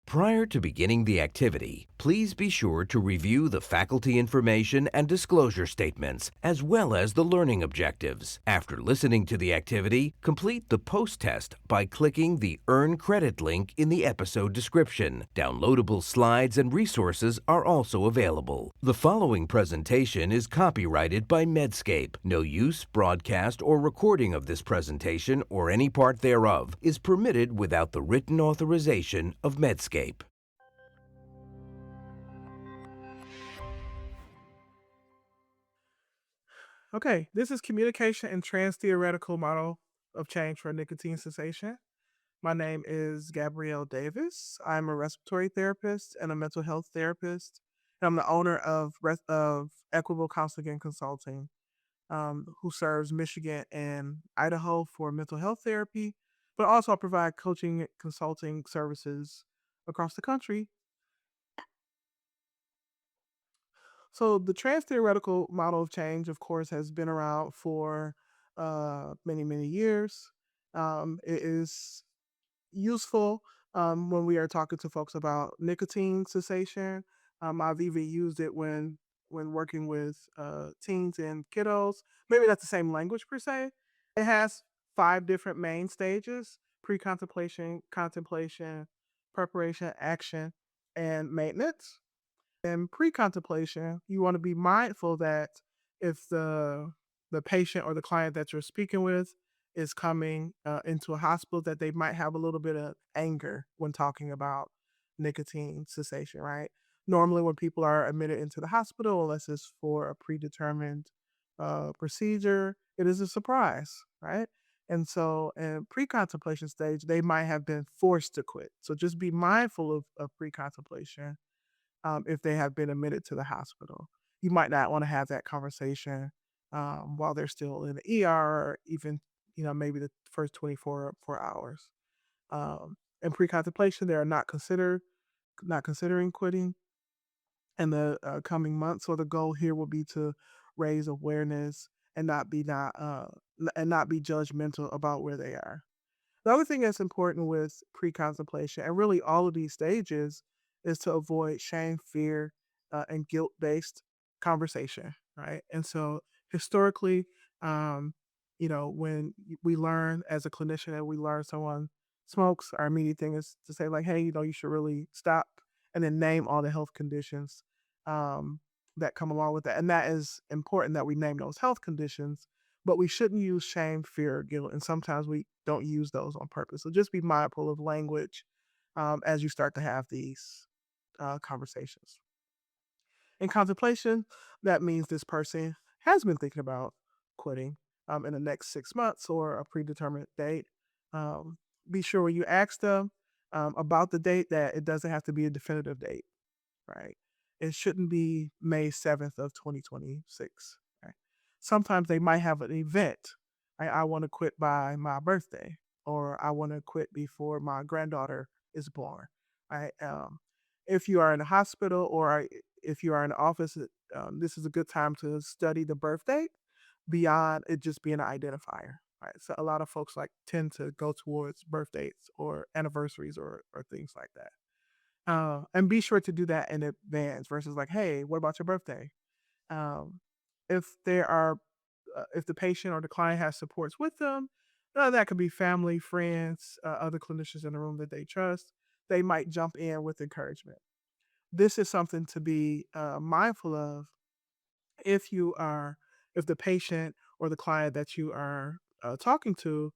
Prior to beginning the activity, please be sure to review the faculty information and disclosure statements, as well as the learning objectives. After listening to the activity, complete the post-test by clicking the Earn Credit link in the episode description. Downloadable slides and resources are also available. The following presentation is copyrighted by Medscape. No use, broadcast, or recording of this presentation or any part thereof is permitted without the written authorization of Medscape. Okay, this is communication and trans-theoretical model of change for nicotine cessation. My name is Gabrielle Davis. I'm a respiratory therapist and a mental health therapist. And I'm the owner of Equitable Counseling and Consulting, who serves Michigan and Idaho for mental health therapy, but also I provide coaching consulting services across the country. So the trans theoretical model of change, of course, has been around for many, many years. It is useful when we are talking to folks about nicotine cessation. I've even used it when working with teens and kiddos. Maybe that's the same language per se. It has 5 different main stages: pre-contemplation, contemplation, preparation, action, and maintenance. In pre-contemplation, you want to be mindful that if the patient or the client that you're speaking with is coming into a hospital, that they might have a little bit of anger when talking about nicotine cessation, right? Normally, when people are admitted into the hospital, unless it's for a predetermined procedure, it is a surprise, right? And so, in pre-contemplation stage, they might have been forced to quit. So just be mindful of pre-contemplation if they have been admitted to the hospital. You might not want to have that conversation while they're still in the ER, or even maybe the first 24 hours. In pre-contemplation, they are not considering quitting in the coming months. So the goal here will be to raise awareness and not be judgmental about where they are. The other thing that's important with pre-contemplation and really all of these stages is to avoid shame, fear, and guilt-based conversation, right? And so historically, um, when we learn as a clinician and we learn someone smokes, our immediate thing is to say like, hey, you should really stop, and then name all the health conditions um, that come along with that. And that is important that we name those health conditions, but we shouldn't use shame, fear, or guilt. And sometimes we don't use those on purpose. So just be mindful of language as you start to have these conversations. In contemplation, that means this person has been thinking about quitting in the next 6 months or a predetermined date. Um, be sure when you ask them about the date that it doesn't have to be a definitive date, right? It shouldn't be May 7th of 2026. Right? Sometimes they might have an event. I want to quit by my birthday, or I want to quit before my granddaughter is born. Right? If you are in a hospital or if you are in the office, this is a good time to study the birth date beyond it just being an identifier. Right. So a lot of folks like tend to go towards birth dates or anniversaries or things like that. And be sure to do that in advance versus like, hey, what about your birthday? Um, if the patient or the client has supports with them, that could be family, friends, other clinicians in the room that they trust. They might jump in with encouragement. This is something to be mindful of if you are if the patient or the client that you are talking to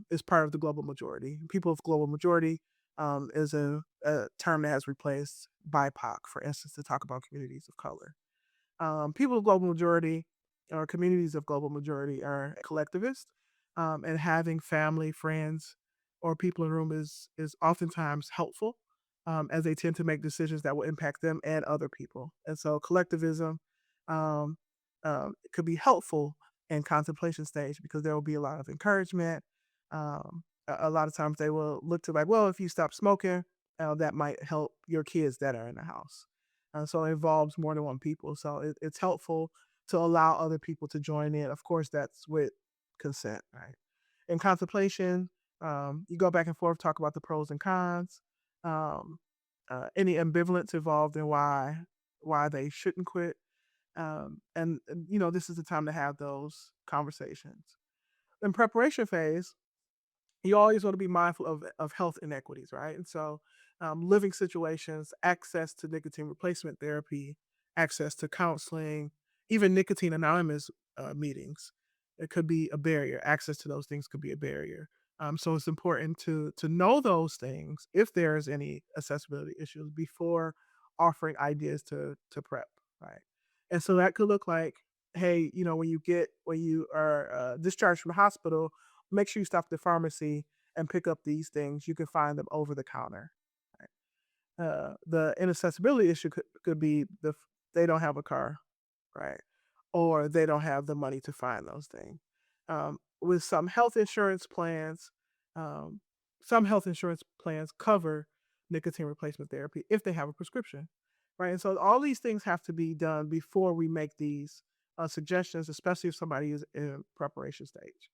is part of the global majority. People of global majority is a term that has replaced BIPOC, for instance, to talk about communities of color. People of global majority or communities of global majority are collectivist, and having family, friends, or people in the room is oftentimes helpful, as they tend to make decisions that will impact them and other people. And so collectivism um, could be helpful in contemplation stage because there will be a lot of encouragement. A lot of times they will look to like, well, if you stop smoking, that might help your kids that are in the house. So it involves more than one people. So it's helpful to allow other people to join in. Of course, that's with consent, right? In contemplation, you go back and forth, talk about the pros and cons. um, any ambivalence involved in why they shouldn't quit. And this is the time to have those conversations. In preparation phase, you always want to be mindful of health inequities, right? And so, living situations, access to nicotine replacement therapy, access to counseling, even nicotine anonymous meetings, it could be a barrier. Access to those things could be a barrier. So it's important to know those things if there's any accessibility issues before offering ideas to prep, right? And so that could look like, hey, when you are discharged from the hospital, make sure you stop at the pharmacy and pick up these things. You can find them over the counter. Right? The inaccessibility issue could be they don't have a car, right? Or they don't have the money to find those things. With um, some health insurance plans cover nicotine replacement therapy if they have a prescription, right? And so all these things have to be done before we make these suggestions, especially if somebody is in preparation stage.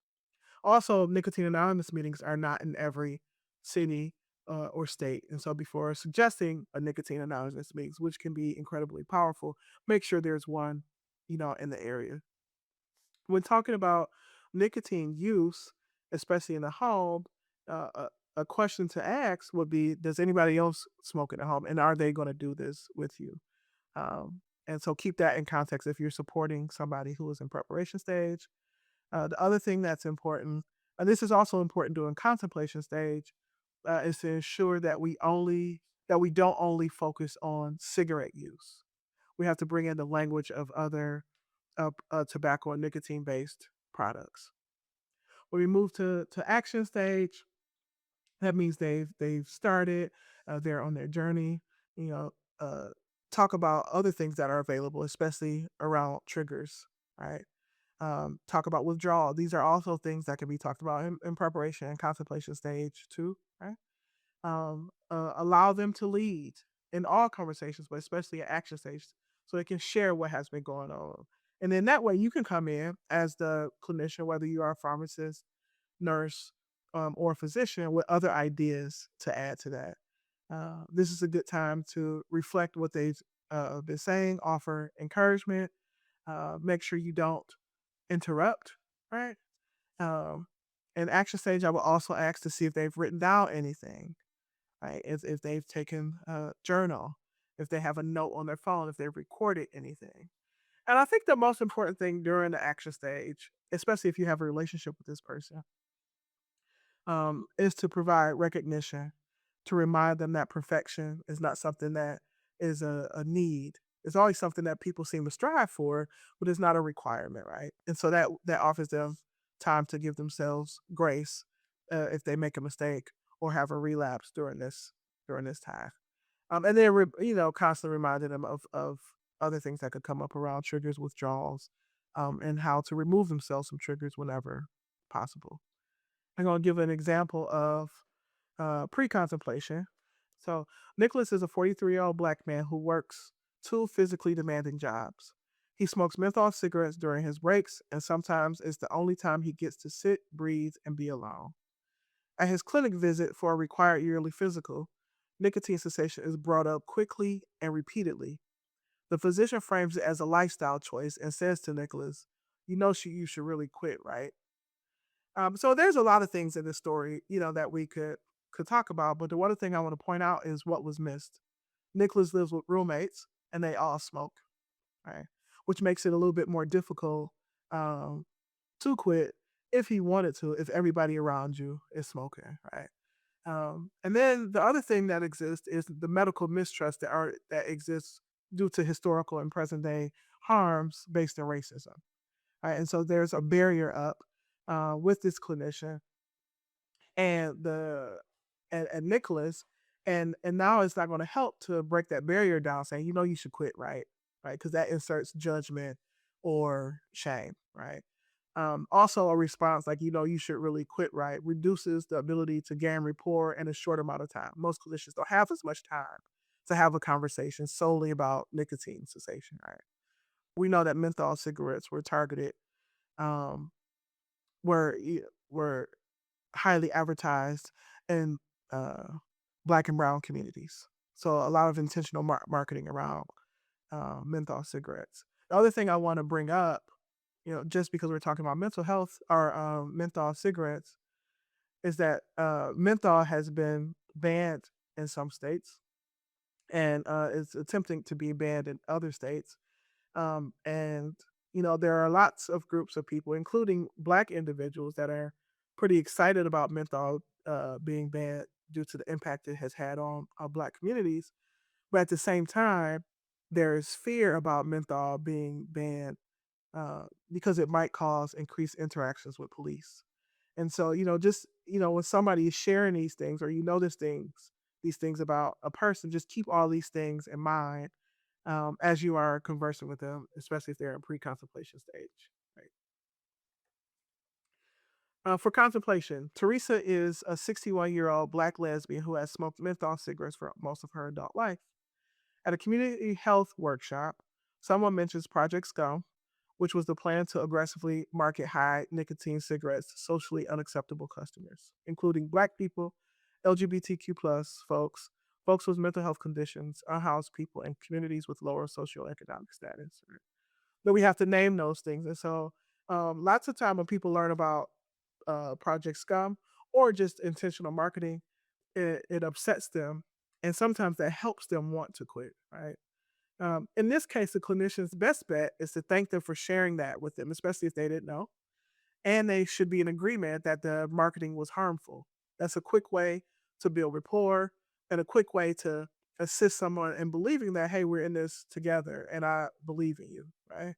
Also, nicotine anonymous meetings are not in every city or state. And so, before suggesting a nicotine anonymous meetings, which can be incredibly powerful, make sure there's one, in the area. When talking about nicotine use, especially in the home, a question to ask would be: does anybody else smoke in the home, and are they going to do this with you? And so, keep that in context if you're supporting somebody who is in preparation stage. The other thing that's important, and this is also important during contemplation stage, is to ensure that we don't only focus on cigarette use. We have to bring in the language of other tobacco and nicotine based products. When we move to action stage, that means they've started, they're on their journey. You know, uh, talk about other things that are available, especially around triggers, right? Talk about withdrawal. These are also things that can be talked about in preparation and contemplation stage too, right? Allow them to lead in all conversations, but especially at action stage, so they can share what has been going on. And then that way you can come in as the clinician, whether you are a pharmacist, nurse, or a physician, with other ideas to add to that. This is a good time to reflect what they've been saying, offer encouragement, make sure you don't interrupt, right? Um, in action stage, I will also ask to see if they've written down anything, right? If they've taken a journal, if they have a note on their phone, if they've recorded anything. And I think the most important thing during the action stage, especially if you have a relationship with this person, is to provide recognition, to remind them that perfection is not something that is a need. It's always something that people seem to strive for, but it's not a requirement, right? And so that offers them time to give themselves grace if they make a mistake or have a relapse during this time. And then constantly reminding them of other things that could come up around triggers, withdrawals, and how to remove themselves from triggers whenever possible. I'm going to give an example of pre-contemplation. So Nicholas is a 43-year-old black man who works two physically demanding jobs. He smokes menthol cigarettes during his breaks, and sometimes it's the only time he gets to sit, breathe, and be alone. At his clinic visit for a required yearly physical, nicotine cessation is brought up quickly and repeatedly. The physician frames it as a lifestyle choice and says to Nicholas, you should really quit, right? So there's a lot of things in this story, that we could talk about. But the one thing I want to point out is what was missed. Nicholas lives with roommates, and they all smoke, right? Which makes it a little bit more difficult um, to quit if he wanted to, if everybody around you is smoking, right? And then the other thing that exists is the medical mistrust that exists due to historical and present day harms based on racism, right? And so there's a barrier up with this clinician and and Nicholas, and now it's not going to help to break that barrier down, saying you should quit, right, because that inserts judgment or shame, right. Also, a response like you should really quit, right, reduces the ability to gain rapport in a short amount of time. Most clinicians don't have as much time to have a conversation solely about nicotine cessation, right. We know that menthol cigarettes were targeted, um, were highly advertised and uh, Black and brown communities. So a lot of intentional marketing around menthol cigarettes. The other thing I want to bring up, just because we're talking about mental health or menthol cigarettes, is that menthol has been banned in some states and is attempting to be banned in other states. And there are lots of groups of people, including Black individuals, that are pretty excited about menthol being banned due to the impact it has had on Black communities. But at the same time, there is fear about menthol being banned because it might cause increased interactions with police. And so, just, when somebody is sharing these things or these things about a person, just keep all these things in mind as you are conversing with them, especially if they're in pre-contemplation stage. Right. For contemplation, Teresa is a 61-year-old Black lesbian who has smoked menthol cigarettes for most of her adult life. At a community health workshop, someone mentions Project Scum, which was the plan to aggressively market high nicotine cigarettes to socially unacceptable customers, including Black people, LGBTQ plus folks, folks with mental health conditions, unhoused people, and communities with lower socioeconomic status. Right? But we have to name those things. And so lots of time when people learn about Project Scum or just intentional marketing, it upsets them. And sometimes that helps them want to quit, right? In this case, the clinician's best bet is to thank them for sharing that with them, especially if they didn't know. And they should be in agreement that the marketing was harmful. That's a quick way to build rapport and a quick way to assist someone in believing that, hey, we're in this together and I believe in you, right?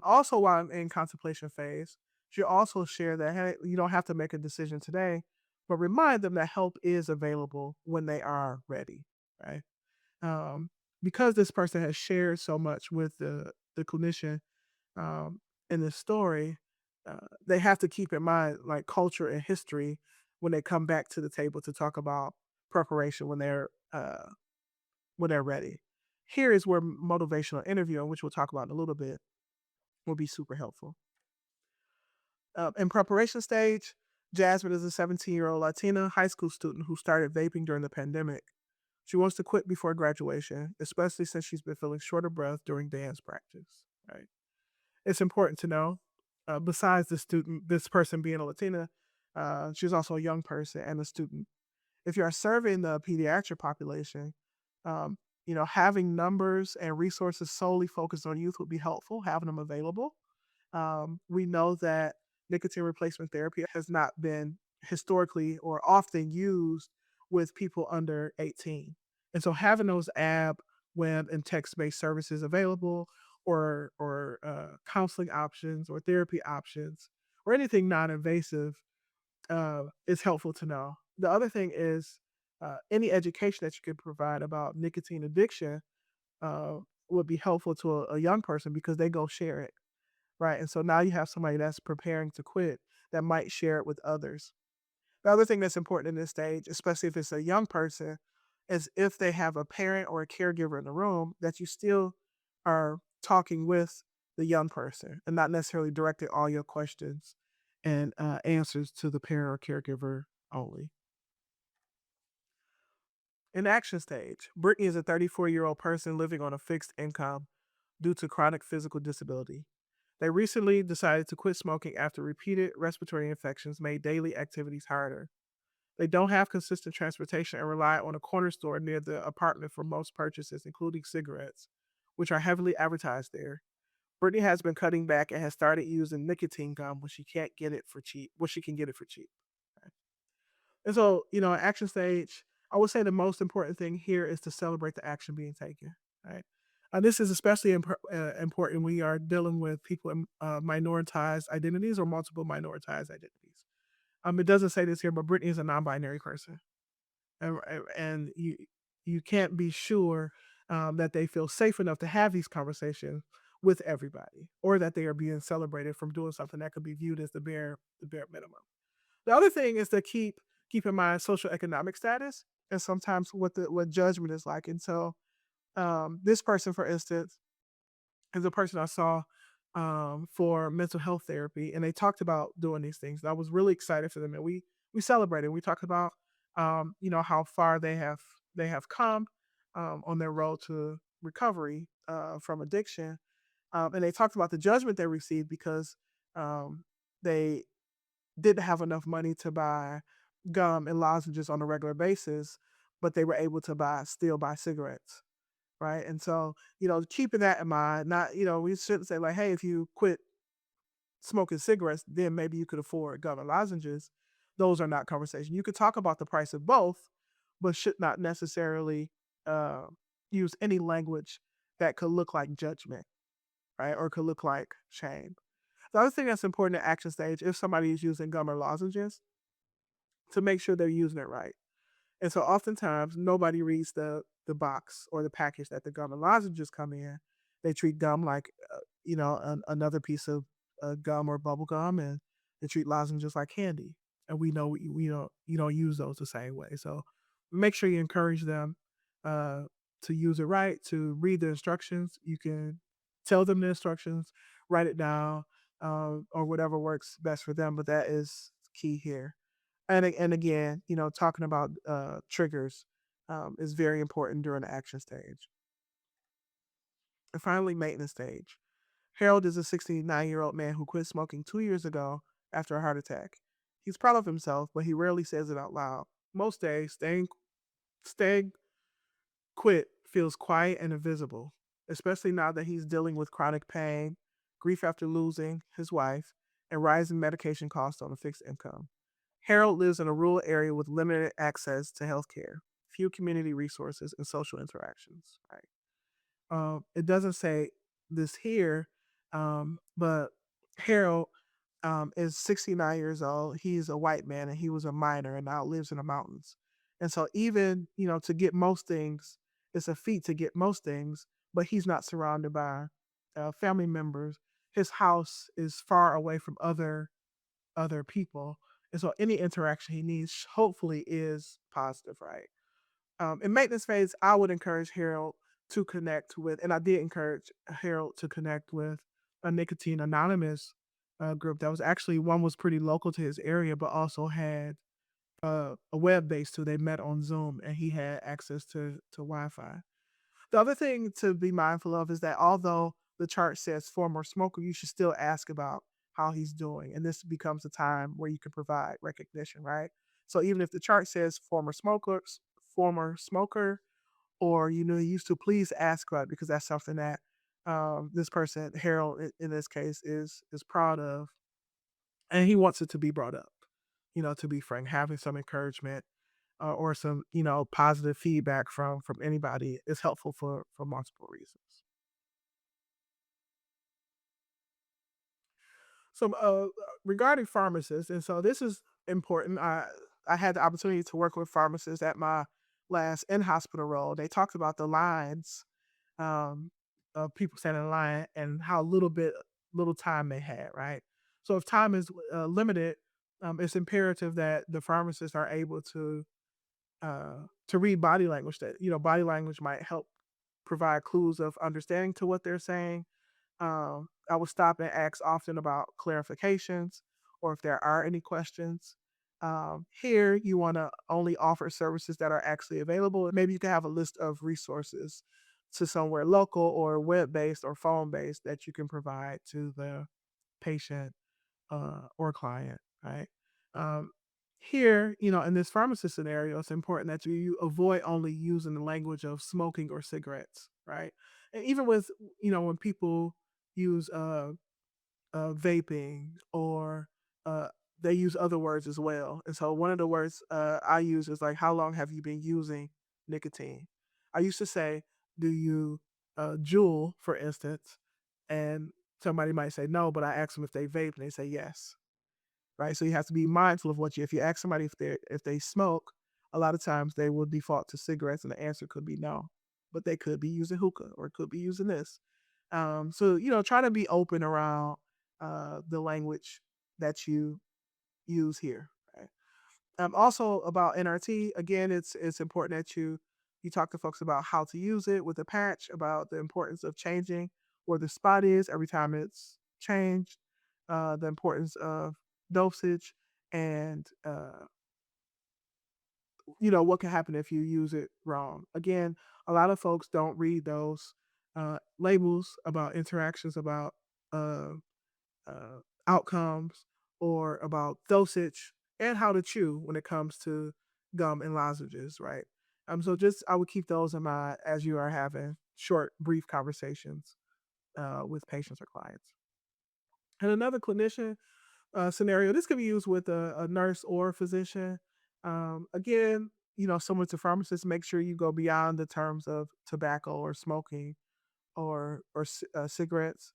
Also, while I'm in contemplation phase, you also share that, hey, you don't have to make a decision today, but remind them that help is available when they are ready, right? Um, because this person has shared so much with the clinician um, in this story, they have to keep in mind like culture and history when they come back to the table to talk about preparation when they're ready. Here is where motivational interviewing, which we'll talk about in a little bit, will be super helpful. In preparation stage, Jasmine is a 17-year-old Latina high school student who started vaping during the pandemic. She wants to quit before graduation, especially since she's been feeling short of breath during dance practice. Right. It's important to know, besides this person being a Latina, she's also a young person and a student. If you are serving the pediatric population, um, having numbers and resources solely focused on youth would be helpful, having them available. We know that nicotine replacement therapy has not been historically or often used with people under 18. And so having those app, web, and text-based services available or counseling options or therapy options or anything non-invasive is helpful to know. The other thing is any education that you can provide about nicotine addiction uh, would be helpful to a young person because they go share it, right? And so now you have somebody that's preparing to quit that might share it with others. The other thing that's important in this stage, especially if it's a young person, is if they have a parent or a caregiver in the room, that you still are talking with the young person and not necessarily directing all your questions and answers to the parent or caregiver only. In action stage, Brittany is a 34-year-old person living on a fixed income due to chronic physical disability. They recently decided to quit smoking after repeated respiratory infections made daily activities harder. They don't have consistent transportation and rely on a corner store near the apartment for most purchases, including cigarettes, which are heavily advertised there. Brittany has been cutting back and has started using nicotine gum when she can't get it for cheap. When she can get it for cheap. Okay. And so, action stage, I would say the most important thing here is to celebrate the action being taken. Right. This is especially important when we are dealing with people in minoritized identities or multiple minoritized identities. It doesn't say this here, but Brittany is a non-binary person, and you can't be sure that they feel safe enough to have these conversations with everybody, or that they are being celebrated from doing something that could be viewed as the bare minimum. The other thing is to keep in mind social economic status and sometimes what judgment is like. And so this person, for instance, is a person I saw for mental health therapy, and they talked about doing these things. And I was really excited for them, and we celebrated. We talked about how far they have come on their road to recovery from addiction. And they talked about the judgment they received because um, they didn't have enough money to buy gum and lozenges on a regular basis, but they were able to still buy cigarettes, right? And so, keeping that in mind, not, we shouldn't say like, hey, if you quit smoking cigarettes, then maybe you could afford gum and lozenges. Those are not conversation. You could talk about the price of both, but should not necessarily uh, use any language that could look like judgment, right? Or could look like shame. The other thing that's important at action stage, if somebody is using gum or lozenges, to make sure they're using it right. And so oftentimes nobody reads the box or the package that the gum and lozenges come in. They treat gum like another piece of gum or bubble gum, and they treat lozenges like candy. And we know you don't use those the same way. So make sure you encourage them uh, to use it right, to read the instructions. You can tell them the instructions, write it down, or whatever works best for them. But that is key here. And again, talking about triggers is very important during the action stage. And finally, maintenance stage. Harold is a 69-year-old man who quit smoking 2 years ago after a heart attack. He's proud of himself, but he rarely says it out loud. Most days, staying quit feels quiet and invisible, especially now that he's dealing with chronic pain, grief after losing his wife, and rising medication costs on a fixed income. Harold lives in a rural area with limited access to healthcare, few community resources, and social interactions. Right. It doesn't say this here, but Harold is 69 years old. He's a white man and he was a miner and now lives in the mountains. And so, even, to get most things, it's a feat to get most things, but he's not surrounded by family members. His house is far away from other people. And so any interaction he needs hopefully is positive, right? In maintenance phase, I would encourage Harold to connect with, and I did encourage Harold to connect with a Nicotine Anonymous group that was actually, one was pretty local to his area, but also had a web base too. They met on Zoom and he had access to Wi Fi. The other thing to be mindful of is that although the chart says former smoker, you should still ask about how he's doing. And this becomes a time where you can provide recognition, right? So even if the chart says former smoker, or used to, please ask about it, because that's something that this person, Harold, in this case, is proud of, and he wants it to be brought up. To be frank, having some encouragement or some positive feedback from anybody is helpful for multiple reasons. So regarding pharmacists, and so this is important. I had the opportunity to work with pharmacists at my last in hospital role. They talked about the lines um, of people standing in line and how little time they had, right? So if time is limited, it's imperative that the pharmacists are able to read body language. That body language might help provide clues of understanding to what they're saying. I will stop and ask often about clarifications or if there are any questions. Here, you want to only offer services that are actually available. Maybe you can have a list of resources to somewhere local or web based or phone based that you can provide to the patient or client, right? Um, Here, in this pharmacist scenario, it's important that you avoid only using the language of smoking or cigarettes, right? And even with, when people use vaping or uh, they use other words as well. And so one of the words I use is like, how long have you been using nicotine? I used to say, do you jewel, for instance? And somebody might say no, but I ask them if they vape and they say yes, right? So you have to be mindful of if you ask somebody if they smoke, a lot of times they will default to cigarettes, and the answer could be no, but they could be using hookah or could be using this. So try to be open around the language that you use here. Right? Also about NRT, again, it's important that you talk to folks about how to use it with a patch, about the importance of changing where the spot is every time it's changed, the importance of dosage, and what can happen if you use it wrong. Again, a lot of folks don't read those labels about interactions, about uh, uh, outcomes, or about dosage and how to chew when it comes to gum and lozenges, right? So just I would keep those in mind as you are having short, brief conversations with patients or clients. And another clinician scenario, this could be used with a nurse or a physician. Again, similar to pharmacists, make sure you go beyond the terms of tobacco or smoking or cigarettes.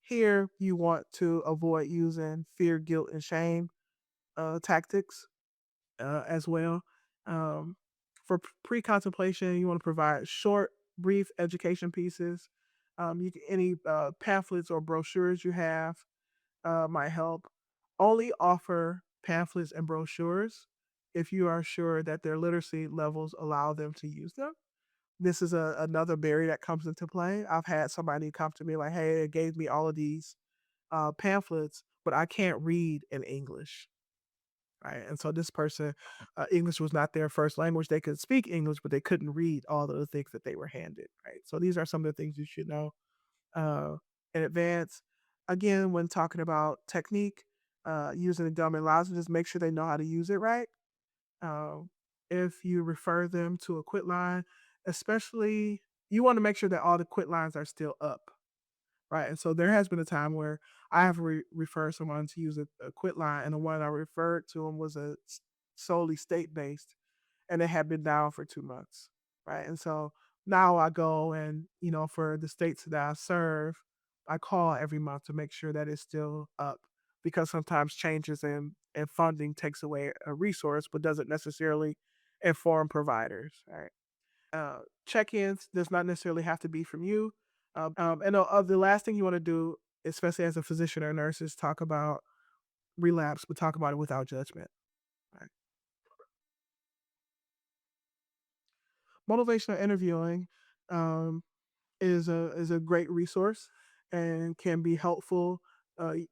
Here, you want to avoid using fear, guilt, and shame tactics as well. Um, for pre contemplation, you want to provide short, brief education pieces. Any pamphlets or brochures you have might help. Only offer pamphlets and brochures if you are sure that their literacy levels allow them to use them. This is another barrier that comes into play. I've had somebody come to me like, hey, it gave me all of these pamphlets, but I can't read in English. Right. And so this person, English was not their first language. They could speak English, but they couldn't read all of the things that they were handed. Right. So these are some of the things you should know uh, in advance. Again, when talking about technique, using the gum and lozenges, make sure they know how to use it right. Um, if you refer them to a quit line, especially you want to make sure that all the quit lines are still up, right? And so there has been a time where I have referred someone to use a quit line, and the one I referred to them was solely state based, and it had been down for 2 months, right? And so now I go and for the states that I serve, I call every month to make sure that it's still up because sometimes changes in funding takes away a resource, but doesn't necessarily inform providers, right? Check-ins does not necessarily have to be from you. And the last thing you want to do, especially as a physician or nurse, is talk about relapse, but talk about it without judgment. Right? Motivational interviewing um, is a great resource and can be helpful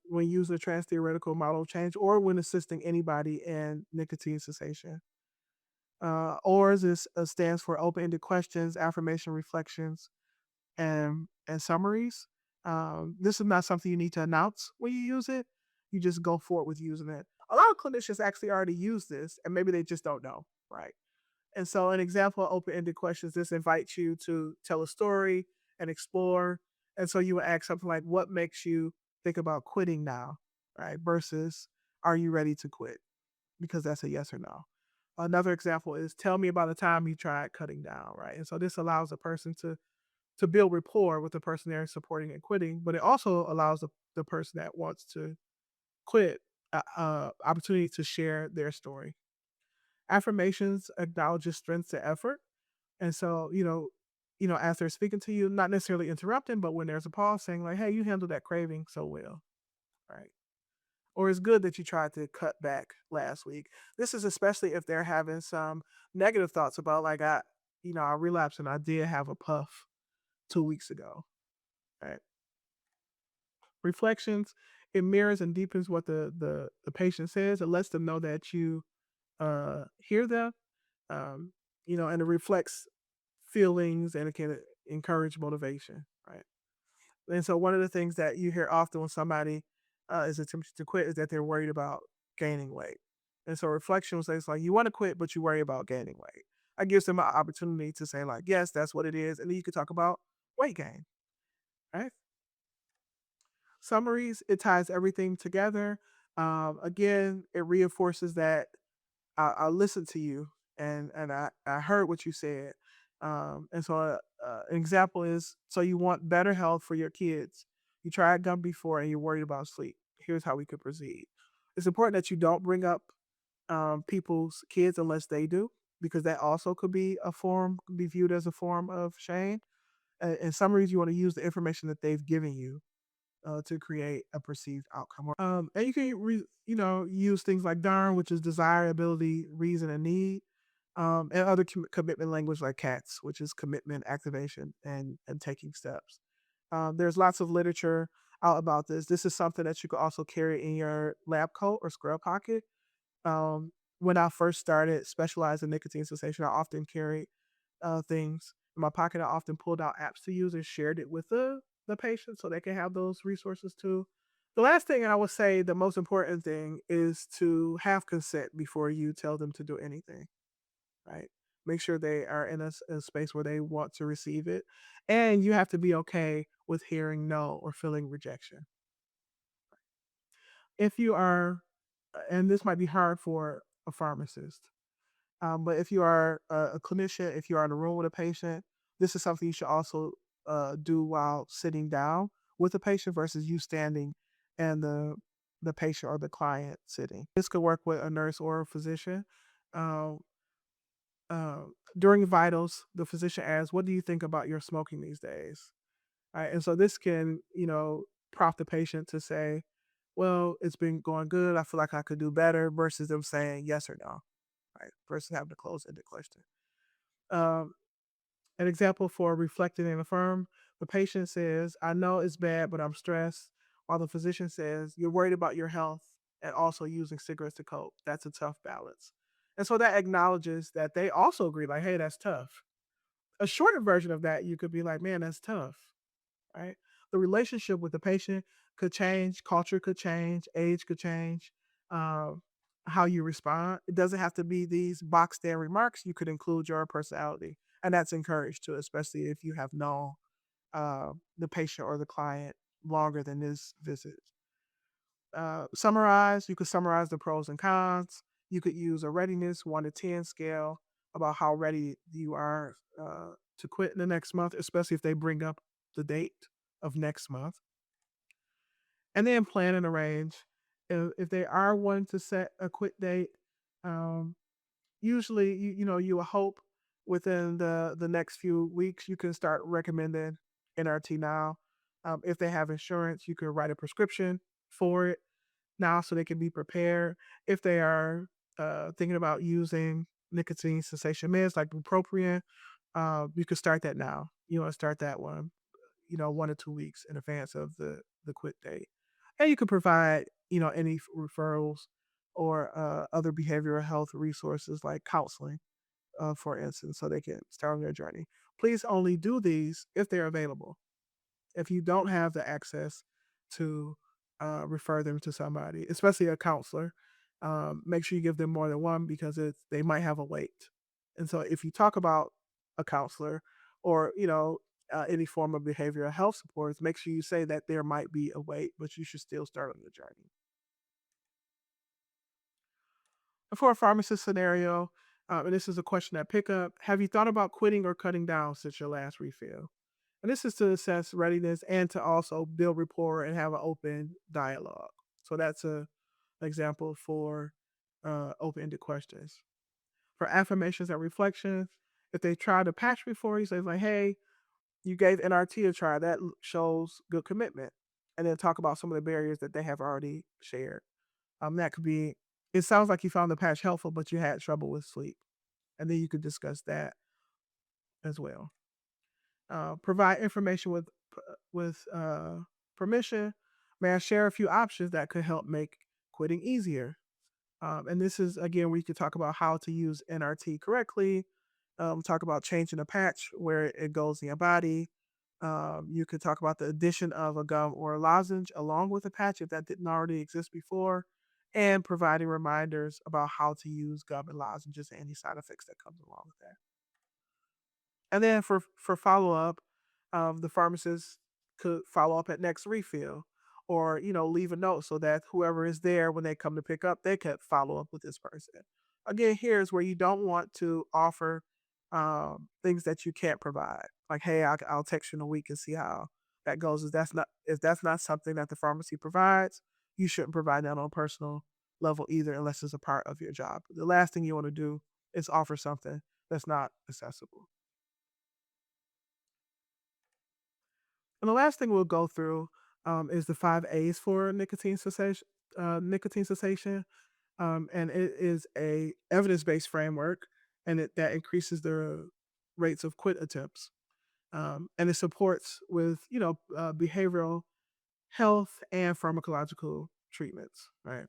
when using a trans theoretical model of change or when assisting anybody in nicotine cessation. ORS stands for open-ended questions, affirmation, reflections, and summaries. This is not something you need to announce when you use it. You just go forward with using it. A lot of clinicians actually already use this, and maybe they just don't know, right? And so, an example of open-ended questions, this invites you to tell a story and explore. And so, you would ask something like, "What makes you think about quitting now?" Right? Versus, "Are you ready to quit?" Because that's a yes or no. Another example is, "Tell me about a time you tried cutting down." Right? And so, this allows a person to build rapport with the person they're supporting and quitting, but it also allows the person that wants to quit opportunity to share their story. Affirmations acknowledges strengths and effort. And so, as they're speaking to you, not necessarily interrupting, but when there's a pause saying like, hey, you handled that craving so well, right? Or it's good that you tried to cut back last week. This is especially if they're having some negative thoughts about like I relapsed and I did have a puff 2 weeks ago. Right. Reflections, it mirrors and deepens what the patient says. It lets them know that you hear them, um, and it reflects feelings and it can encourage motivation, right? And so one of the things that you hear often when somebody is attempting to quit is that they're worried about gaining weight. And so reflection will say it's like you want to quit, but you worry about gaining weight. I gives them an opportunity to say like, yes, that's what it is, and then you could talk about weight gain, right? Summaries, it ties everything together. Again, it reinforces that I listened to you and I heard what you said. And so an example is so you want better health for your kids. You tried gum before and you're worried about sleep. Here's how we could proceed. It's important that you don't bring up people's kids unless they do, because that also could be viewed as a form of shame. In summaries, you want to use the information that they've given you to create a perceived outcome. And you can use things like DERM, which is desire, ability, reason, and need, and other commitment language like CATS, which is commitment, activation, and taking steps. There's lots of literature out about this. This is something that you could also carry in your lab coat or scrub pocket. When I first started specializing in nicotine cessation, I often carried things in my pocket. I often pulled out apps to use and shared it with the patient so they can have those resources too. The last thing I would say, the most important thing, is to have consent before you tell them to do anything, right? Make sure they are in a space where they want to receive it. And you have to be okay with hearing no or feeling rejection. If you are, and this might be hard for a pharmacist, but if you are a clinician, if you are in a room with a patient, this is something you should also do while sitting down with the patient versus you standing and the patient or the client sitting. This could work with a nurse or a physician. Uh, uh, During vitals, the physician asks, "What do you think about your smoking these days?" Right, and so this can, prompt the patient to say, "Well, it's been going good. I feel like I could do better," versus them saying yes or no. Right, versus having to close-ended question. Um, an example for reflecting and affirm: the patient says, "I know it's bad, but I'm stressed," while the physician says, "You're worried about your health and also using cigarettes to cope. That's a tough balance." And so that acknowledges that they also agree, like, "Hey, that's tough." A shorter version of that, you could be like, "Man, that's tough." Right? The relationship with the patient could change, culture could change, age could change, um, how you respond. It doesn't have to be these boxed in remarks. You could include your personality, and that's encouraged too, especially if you have known the patient or the client longer than this visit. Summarize. You could summarize the pros and cons. You could use a readiness 1 to 10 scale about how ready you are to quit in the next month, especially if they bring up the date of next month. And then plan and arrange. If they are wanting to set a quit date, um, usually you will hope within the next few weeks you can start recommending NRT now. If they have insurance, you could write a prescription for it now so they can be prepared. If they are thinking about using nicotine cessation meds like bupropion, you could start that now. You want to start that one, 1 or 2 weeks in advance of the quit date. And you could provide, any referrals or other behavioral health resources like counseling, for instance, so they can start on their journey. Please only do these if they're available. If you don't have the access to refer them to somebody, especially a counselor, make sure you give them more than one because they might have a wait. And so if you talk about a counselor or, any form of behavioral health supports, make sure you say that there might be a wait, but you should still start on the journey. And for a pharmacist scenario, and this is a question at pickup, have you thought about quitting or cutting down since your last refill? And this is to assess readiness and to also build rapport and have an open dialogue. So that's an example for open-ended questions. For affirmations and reflections, if they tried a patch before, you say like, "Hey, you gave NRT a try. That shows good commitment." And then talk about some of the barriers that they have already shared. That could be, "It sounds like you found the patch helpful, but you had trouble with sleep." And then you could discuss that as well. Provide information with permission. May I share a few options that could help make quitting easier? And this is again where you could talk about how to use NRT correctly. Talk about changing a patch where it goes in your body. You could talk about the addition of a gum or a lozenge along with a patch if that didn't already exist before, and providing reminders about how to use gum and lozenges and any side effects that comes along with that. And then for follow-up, the pharmacist could follow up at next refill or, leave a note so that whoever is there when they come to pick up, they could follow up with this person. Again, here's where you don't want to offer things that you can't provide. Like, "Hey, I'll text you in a week and see how that goes." If that's not something that the pharmacy provides, you shouldn't provide that on a personal level either, unless it's a part of your job. The last thing you want to do is offer something that's not accessible. And the last thing we'll go through is the 5 A's for nicotine cessation. And it is a evidence-based framework, and that increases the rates of quit attempts, and it supports with behavioral health and pharmacological treatments. Right.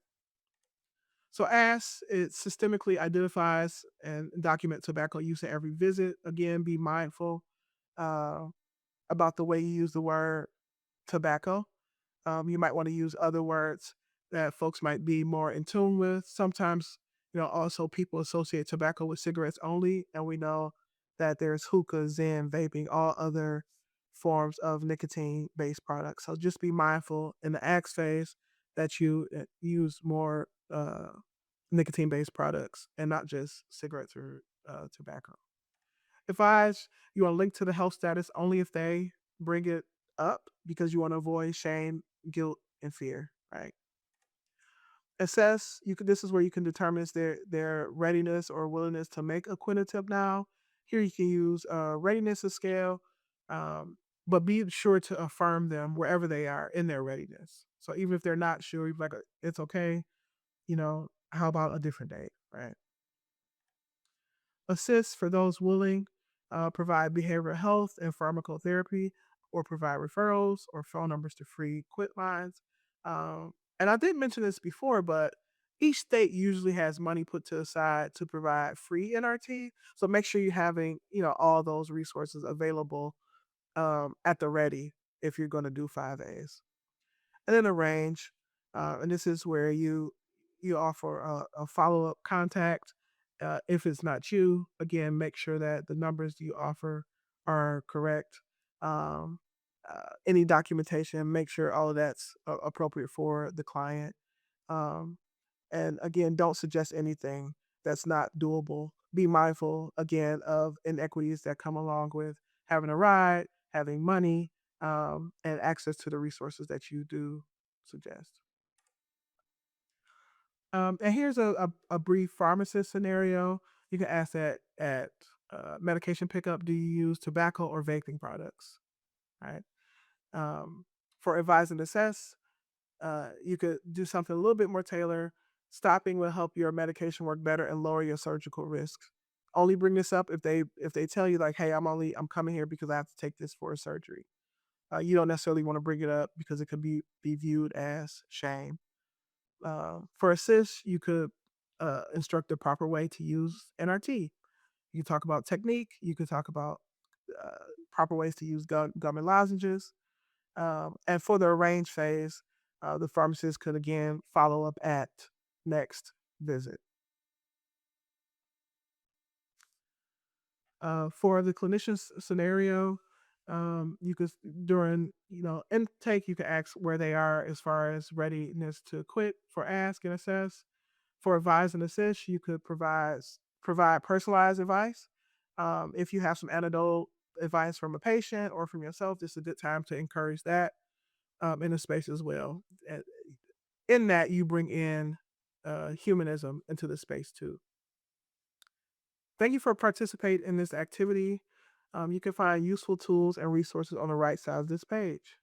So ASK, it systemically identifies and document tobacco use at every visit. Again, be mindful uh, about the way you use the word tobacco. You might want to use other words that folks might be more in tune with. Sometimes, also people associate tobacco with cigarettes only, and we know that there's hookah, Zen, vaping, all other forms of nicotine-based products. So just be mindful in the axe phase that you use more nicotine-based products and not just cigarettes or tobacco. Advise you want to link to the health status only if they bring it up because you want to avoid shame, guilt, and fear, right? Assess, this is where you can determine their readiness or willingness to make a quantitative now. Here you can use a readiness scale, um, but be sure to affirm them wherever they are in their readiness. So even if they're not sure, you're like, it's okay, how about a different date, right? Assist for those willing, provide behavioral health and pharmacotherapy, or provide referrals or phone numbers to free quit lines. And I did mention this before, but each state usually has money put to the side to provide free NRT. So make sure you're having, all those resources available at the ready if you're going to do 5As. And then arrange, and this is where you offer a follow-up contact. If it's not you, again, make sure that the numbers you offer are correct. um, any documentation, make sure all of that's appropriate for the client. um, and again, don't suggest anything that's not doable. Be mindful again of inequities that come along with having a ride, having money, and access to the resources that you do suggest. And here's a brief pharmacist scenario. You can ask that at medication pickup: do you use tobacco or vaping products? Right. Um, for advise and assess, you could do something a little bit more tailored. Stopping will help your medication work better and lower your surgical risks. Only bring this up if they tell you like, hey, I'm coming here because I have to take this for a surgery. You don't necessarily want to bring it up because it could be viewed as shame. For assist, you could instruct the proper way to use NRT. You can talk about technique. You could talk about uh, proper ways to use gum and lozenges. And for the arrange phase, the pharmacist could again follow up at next visit. For the clinician's scenario, you could during intake, you can ask where they are as far as readiness to quit for ask and assess. For advise and assist, you could provide personalized advice. If you have some anecdotal advice from a patient or from yourself, this is a good time to encourage that in the space as well. In that, you bring in humanism into the space too. Thank you for participating in this activity. You can find useful tools and resources on the right side of this page.